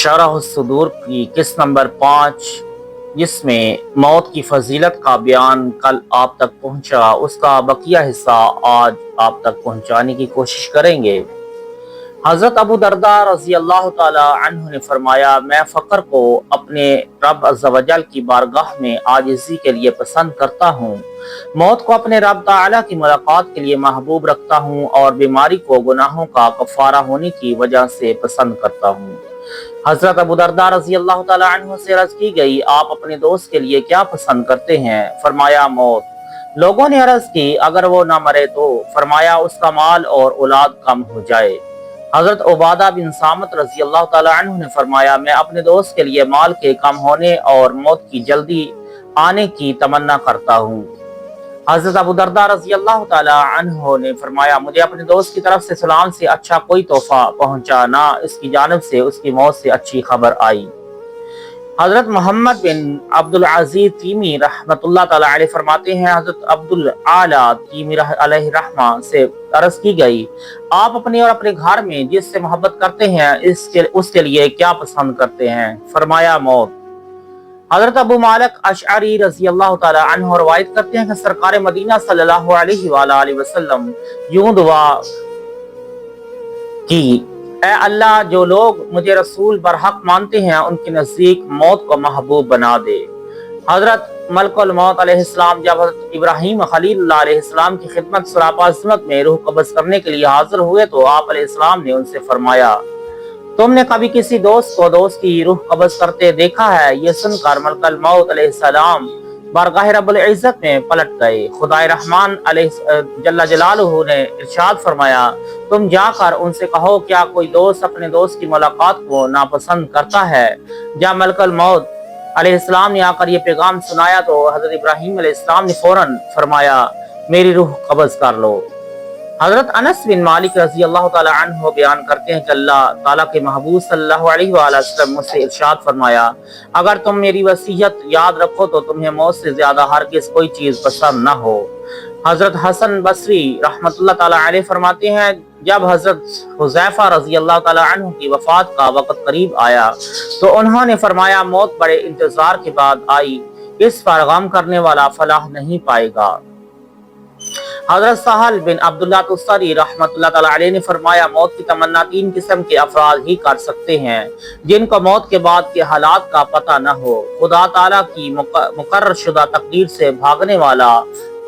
शरह सदूर की किस्त नंबर 5, जिसमें मौत की फजीलत का बयान कल आप तक पहुंचा, उसका बकिया हिस्सा आज आप तक पहुंचाने की कोशिश करेंगे। हज़रत अबू दरदा रज़ी अल्लाह ताला अन्हु ने फरमाया, मैं फ़क्र को अपने रब अज़्ज़ा वजल की बारगाह में आजिज़ी के लिए पसंद करता हूँ, मौत को अपने रब ताला की मुलाकात के लिए महबूब रखता हूँ और बीमारी को गुनाहों का कफ़ारा होने की वजह से पसंद करता हूँ। हज़रत अबू दरदा रज़ी अल्लाह ताला अन्हु से अर्ज़ की गई, आप अपने दोस्त के लिए क्या पसंद करते हैं? फरमाया, मौत। लोगों ने अर्ज़ की, अगर वो ना मरे तो? फरमाया, उसका माल और औलाद कम हो जाए। हज़रत उबादा बिन सामत रज़ी अल्लाह ताला अन्हु ने फरमाया, मैं अपने दोस्त के लिए माल के कम होने और मौत की जल्दी आने की तमन्ना करता हूँ। हज़रत अबू दरदा रज़ी अल्लाह ताला अन्हु ने फरमाया, मुझे अपने दोस्त की तरफ से सलाम से अच्छा कोई तोहफा पहुंचा, ना इसकी जानिब से उसकी मौत से अच्छी खबर आई। हज़रत मोहम्मद बिन अब्दुल अज़ीज़ तीमी रहमतुल्लाह ताला अलैह फरमाते हैं, हज़रत अब्दुल आला तीमी अलैहि रहमा से अर्ज़ की गई, आप अपने और अपने घर में जिससे मोहब्बत करते हैं उसके लिए क्या पसंद करते हैं? फरमाया, मौत। हज़रत अबू मालिक अशअरी रज़ी अल्लाह ताला अन्हु रवायत करते हैं कि सरकार मदीना सल्लल्लाहु अलैहि वसल्लम यूं दुआ की, ऐ अल्लाह, जो लोग मुझे रसूल बरहक मानते हैं उनके नज़दीक मौत को महबूब बना दे। हज़रत मलकुल मौत अलैहिस्सलाम जब हज़रत इब्राहीम खलीलुल्लाह अलैहिस्सलाम की खिदमत सरापा अज़मत में रूह कब्ज़ करने के लिए हाजिर हुए तो आप अलैहिस्सलाम ने उनसे फरमाया, तुमने कभी किसी दोस्त को दोस्त की रूह कब्ज़ करते देखा है? ये सुनकर मलकुल मौत अलैहिस्सलाम बारगाह रब्बुल इज़्ज़त में पलट गए। खुदाए रहमान जल्ला जलालुहु ने इरशाद फरमाया, तुम जाकर उनसे कहो, क्या कोई दोस्त अपने दोस्त की मुलाकात को नापसंद करता है? जब मलकुल मौत अलैहिस्सलाम ने आकर ये पैगाम सुनाया तो हज़रत इब्राहीम अलैहिस्सलाम ने फौरन फरमाया, मेरी रूह कब्ज़ कर लो। हज़रत अनस बिन मालिक रज़ी अल्लाह ताला अन्हु बयान करते हैं कि अल्लाह ताला के महबूब सल्लल्लाहु अलैहि वसल्लम मुझसे इरशाद फरमाया, अगर तुम मेरी वसीयत याद रखो तो तुम्हें मौत से ज्यादा हरगिज़ कोई चीज पसंद न हो। हज़रत हसन बसरी रहमतुल्लाह ताला अलैह फरमाते हैं, जब हज़रत हुज़ैफा रज़ी अल्लाह ताला अन्हु की वफात का वक़्त करीब आया तो उन्होंने फरमाया, मौत बड़े इंतजार के बाद आई, इस पर गम करने वाला फलाह नहीं पाएगा। हज़रत सहल बिन अब्दुल्लाह तुस्तरी रहमतुल्लाह ताला अलैह ने फरमाया, मौत की तमन्ना 3 किस्म के अफराद ही कर सकते हैं, जिनको मौत के बाद के हालात का पता न हो, खुदा ताला की मुकर्रर शुदा तकदीर से भागने वाला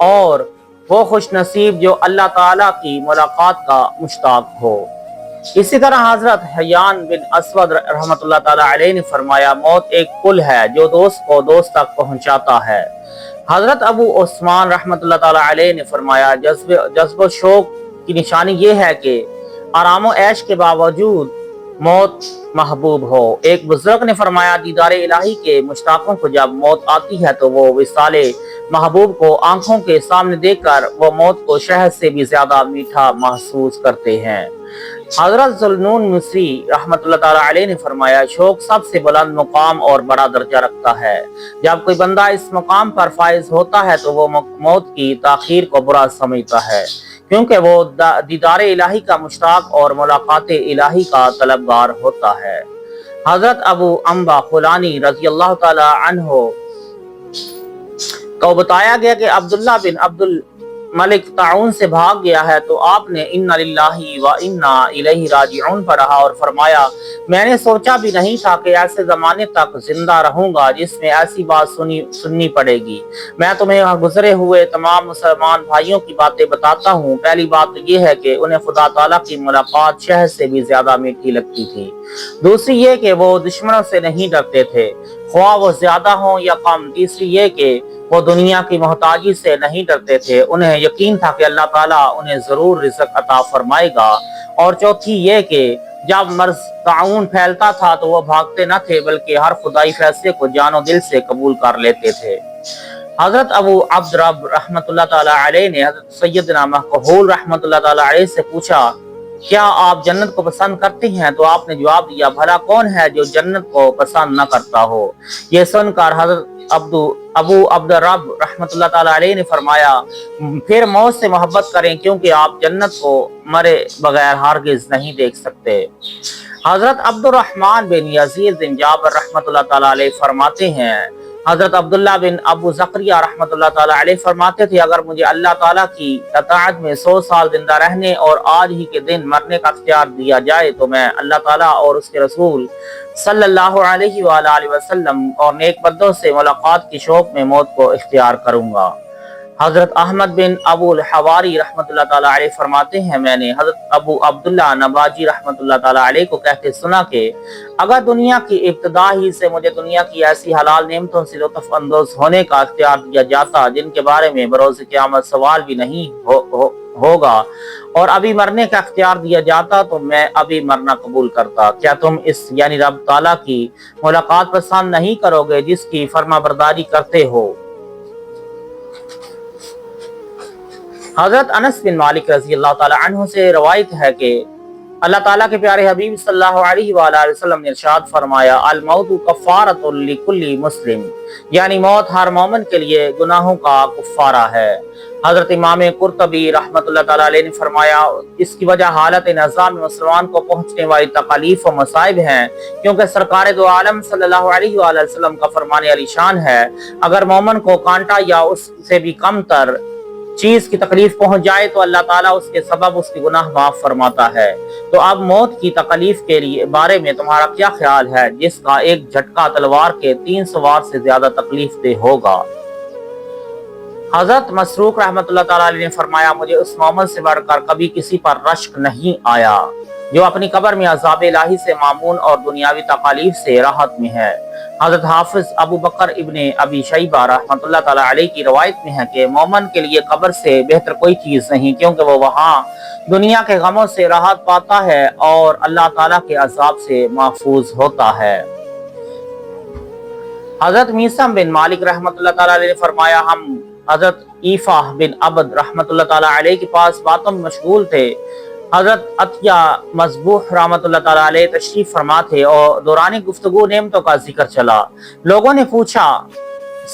और वो खुश नसीब जो अल्लाह ताला की मुलाकात का मुश्ताक हो। इसी तरह हज़रत हयान बिन असवद रहमतुल्लाह ताला अलैह ने फरमाया, मौत एक पुल है जो दोस्त को दोस्त तक पहुंचाता है। हज़रत अबू उस्मान रहमतुल्लाह ताला अलैह ने फरमाया, जज्ब शौक की निशानी ये है कि आराम ऐश के बावजूद मौत महबूब हो। एक बुजुर्ग ने फरमाया, दीदार इलाही के मुश्ताकों को जब मौत आती है तो वो विसाले महबूब को आंखों के सामने देखकर वो मौत को शहद से भी ज्यादा मीठा महसूस करते हैं। हज़रत ज़ुन्नून मिस्री रहमतुल्लाह ताला अलैह ने फरमाया, शौक सबसे बुलंद मुकाम और बड़ा दर्जा रखता है। जब कोई बंदा इस मुकाम पर फाइज होता है तो वो मौत की ताखीर को बुरा समझता है, क्योंकि वो दीदार इलाही का मुश्ताक और मुलाकात इलाही का तलबगार होता है। हज़रत अबू अम्बा खुलानी रज़ी अल्लाह ताला अन्हु को बताया गया कि अब्दुल्ला बिन अब्दुल मलिक ताउन से भाग गया है तो आपने इन्ना लिल्लाहि व इन्ना इलैहि राजिऊन पढ़ा और फरमाया, मैंने सोचा भी नहीं था कि ऐसे जमाने तक जिंदा रहूंगा जिसमें ऐसी बात सुननी पड़ेगी। मैं तुम्हें गुजरे हुए तमाम मुसलमान भाइयों की बातें बताता हूँ। पहली बात तो ये है कि उन्हें खुदा ताला की मुलाकात शहद से भी ज्यादा मीठी लगती थी। दूसरी ये कि वो दुश्मनों से नहीं डरते थे, ख्वाह वो ज्यादा हो या कम। तीसरी ये कि वो दुनिया की मोहताजी से नहीं डरते थे, उन्हें यकीन था कि अल्लाह ताला उन्हें जरूर रिज़्क अता फरमाएगा। और चौथी ये कि जब मर्ज ताउन फैलता था तो वो भागते न थे, बल्कि हर खुदाई फैसले को जानो दिल से कबूल कर लेते थे। हज़रत अबू अब्द रब रहमतुल्लाह ताला अलैह ने हज़रत सैयदना महकहूल रहमतुल्लाह ताला अलैह से पूछा, کیا آپ جنت کو پسند کرتے ہیں؟ تو آپ نے جواب دیا بھلا کون ہے جو جنت کو پسند نہ کرتا ہو۔ یہ سن کر حضرت ابو عبد الرب رحمۃ اللہ تعالی علیہ نے فرمایا پھر موت سے محبت کریں کیونکہ آپ جنت کو مرے بغیر ہرگز نہیں دیکھ سکتے۔ حضرت عبد الرحمن بن یزید بن جابر رحمۃ اللہ تعالی علیہ فرماتے ہیں حضرت عبداللہ بن ابو زکریہ رحمۃ اللہ تعالی علیہ فرماتے تھے اگر مجھے اللہ تعالیٰ کی اطاعت میں 100 سال زندہ رہنے اور آج ہی کے دن مرنے کا اختیار دیا جائے تو میں اللہ تعالیٰ اور اس کے رسول صلی اللہ علیہ وآلہ وسلم اور نیک بندوں سے ملاقات کی شوق میں موت کو اختیار کروں گا۔ حضرت احمد بن ابو الحواری رحمۃ اللہ تعالیٰ علیہ فرماتے ہیں میں نے حضرت ابو عبداللہ نباجی رحمۃ اللہ تعالیٰ علیہ کو کہتے سنا کہ اگر دنیا کی ابتدا ہی سے مجھے دنیا کی ایسی حلال نعمتوں سے لطف اندوز ہونے کا اختیار دیا جاتا جن کے بارے میں بروز قیامت سوال بھی نہیں ہوگا اور ابھی مرنے کا اختیار دیا جاتا تو میں ابھی مرنا قبول کرتا۔ کیا تم اس یعنی رب تعالیٰ کی ملاقات پسند نہیں کرو گے جس کی فرما برداری کرتے ہو؟ حضرت انس بن مالک رضی اللہ تعالی عنہ سے روایت ہے کہ اللہ تعالیٰ کے پیارے حبیب صلی اللہ علیہ وآلہ وسلم نے ارشاد فرمایا الموت کفارۃ لکل مسلم، یعنی موت ہر مومن کے لیے گناہوں کا کفارہ ہے۔ حضرت امام قرطبی رحمۃ اللہ تعالی علیہ نے فرمایا اس کی وجہ حالت نظام مسلمان کو پہنچنے والی تکالیف و مصائب ہیں کیونکہ سرکار دو عالم صلی اللہ علیہ وآلہ وسلم کا فرمان علی شان ہے اگر مومن کو کانٹا یا اس سے بھی کم تر چیز کی تکلیف پہنچ جائے تو اللہ تعالیٰ اس کے سبب اس کی گناہ معاف فرماتا ہے۔ تو اب موت کی تکلیف کے بارے میں تمہارا کیا خیال ہے جس کا ایک جھٹکا تلوار کے 300 وار سے زیادہ تکلیف دہ ہوگا؟ حضرت مسروق رحمۃ اللہ تعالی علیہ نے فرمایا مجھے اس مومن سے بڑھ کر کبھی کسی پر رشک نہیں آیا جو اپنی قبر میں عذاب الہی سے مامون اور دنیاوی تکالیف سے راحت میں ہے۔ حضرت حافظ ابو بکر ابن ابی شیبہ رحمۃ اللہ تعالی علیہ کی روایت میں ہے کہ مومن کے لیے قبر سے بہتر کوئی چیز نہیں کیونکہ وہ وہاں دنیا کے غموں سے راحت پاتا ہے اور اللہ تعالیٰ کے عذاب سے محفوظ ہوتا ہے۔ حضرت میثم بن مالک رحمۃ اللہ تعالی علیہ نے فرمایا ہم حضرت ایفا بن عبد رحمۃ اللہ تعالی علیہ کے پاس باتوں میں مشغول تھے۔ حضرت عطیہ مذبوح رحمۃ اللہ تعالی علیہ تشریف فرما تھے اور دوران گفتگو نعمتوں کا ذکر چلا۔ لوگوں نے پوچھا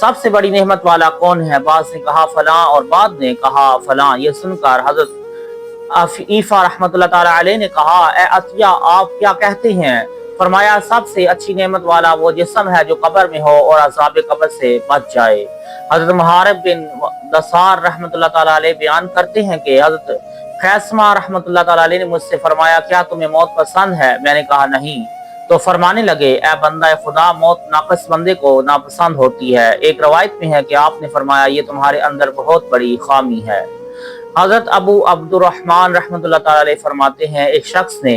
سب سے بڑی نعمت والا کون ہے؟ بعض نے کہا فلاں اور بعض نے کہا فلاں۔ یہ سن کر حضرت ایفا رحمۃ اللہ تعالی علیہ نے کہا اے عطیہ آپ کیا کہتے ہیں؟ فرمایا سب سے اچھی نعمت والا وہ جسم ہے جو قبر میں ہو اور عذاب قبر سے بچ جائے۔ حضرت محارب بن دثار رحمۃ اللہ تعالی علیہ بیان کرتے ہیں کہ حضرت خیسمہ رحمۃ اللہ تعالی علیہ نے مجھ سے فرمایا کیا تمہیں موت پسند ہے؟ میں نے کہا نہیں۔ تو فرمانے لگے اے بندہ خدا موت ناقص بندے کو ناپسند ہوتی ہے۔ ایک روایت میں ہے کہ آپ نے فرمایا یہ تمہارے اندر بہت بڑی خامی ہے۔ حضرت ابو عبد الرحمن رحمۃ اللہ تعالی علیہ فرماتے ہیں ایک شخص نے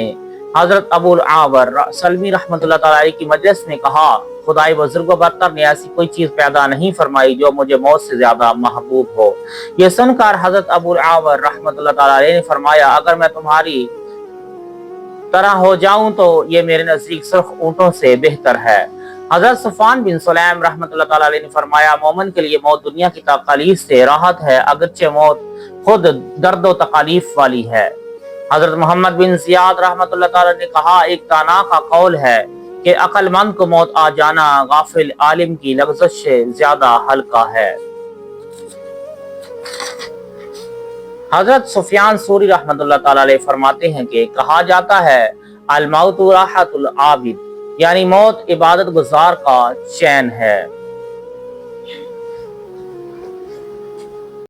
حضرت ابو العاور سلمی رحمۃ اللہ تعالی علیہ کی مجلس میں کہا خدائے بزرگ و برتر نے ایسی کوئی چیز پیدا نہیں فرمائی جو مجھے موت سے زیادہ محبوب ہو۔ یہ سن کر حضرت ابو العاور رحمۃ اللہ تعالی علیہ نے فرمایا اگر میں تمہاری طرح ہو جاؤں تو یہ میرے نزدیک سرخ اونٹوں سے بہتر ہے۔ حضرت صفوان بن سلیم رحمۃ اللہ تعالی علیہ نے فرمایا مومن کے لیے موت دنیا کی تکالیف سے راحت ہے اگرچہ موت خود درد و تکالیف والی ہے۔ حضرت محمد بن زیاد رحمۃ اللہ تعالی نے کہا ایک دانا کا قول ہے کہ عقل مند کو موت آ جانا غافل عالم کی لغزش سے زیادہ ہلکا ہے۔ حضرت سفیان ثوری رحمۃ اللہ تعالی علیہ فرماتے ہیں کہ کہا جاتا ہے الموت راحت العابد، یعنی موت عبادت گزار کا چین ہے۔